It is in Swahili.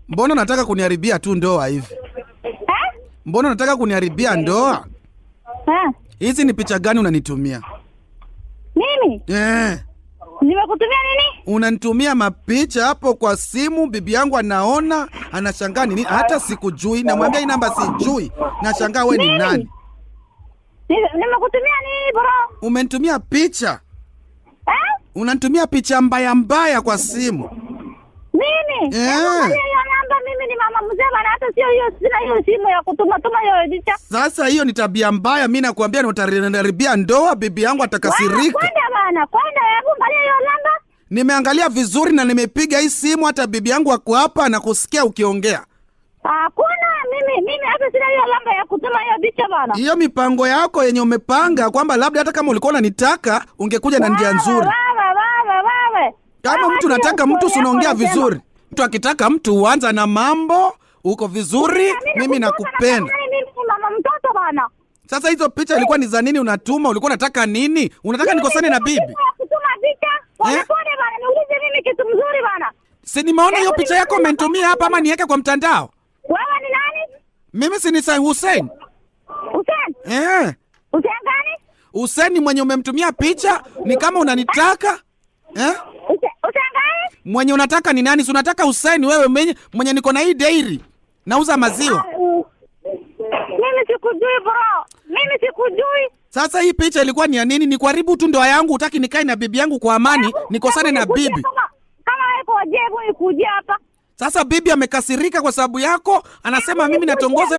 Mbona nataka kuniharibia tu ndoa hivi? Mbona nataka kuniharibia ndoa? Hizi ni picha gani unanitumia? Mimi? Nimekutumia nini? Unanitumia mapicha hapo kwa simu, bibi yangu anaona, anashangaa nini? Hata sikujui, namwambia hii namba sijui. Nashangaa wewe ni nani? Nimekutumia nini bro? Umenitumia picha. Unanitumia picha mbaya kwa simu. Mimi? Mimi ni mama mzee bana, hata sio hiyo, sina hiyo simu ya kutuma hiyo picha. Sasa hiyo ni tabia mbaya, mimi nakwambia nitaharibia ndoa, bibi yangu atakasirika. Kwenda bana, hebu angalia hiyo namba. Nimeangalia vizuri na nimepiga hii simu, hata bibi yangu ako hapa na kusikia ukiongea. Hakuna, mimi hata sina hiyo namba ya kutuma hiyo picha bana. Hiyo mipango yako yenye umepanga kwamba labda hata kama ulikuwa unanitaka ungekuja na njia nzuri. Kama mtu nataka mtu unaongea vizuri. Mtu akitaka mtu huanza na mambo, uko vizuri, mimi nakupenda. Mimi mama mtoto bana. Sasa hizo picha ilikuwa ni za nini unatuma? Ulikuwa unataka nini? Unataka nikosane na bibi? Kutuma picha? Pole bana, niulize mimi kitu mzuri bana. Si nimeona hiyo picha yako umenitumia hapa, ama niweke kwa mtandao? Wewe ni nani? Mimi si ni Hussein. Hussein? Hussein gani? Hussein mwenye umemtumia picha, ni kama unanitaka? Hussein gani? Mwenye unataka ni nani? Si unataka Hussein wewe mwenye niko na hii dairy. Nauza maziwa. Mimi sikujui bro. Mimi sikujui. Sasa hii picha ilikuwa ni ya nini? Ni kuharibu tu ndoa yangu, utaki nikae na bibi yangu kwa amani, nikosane na bibi. Kama hapo ajebu ikuje hapa. Sasa bibi amekasirika kwa sababu yako, anasema mimi natongoza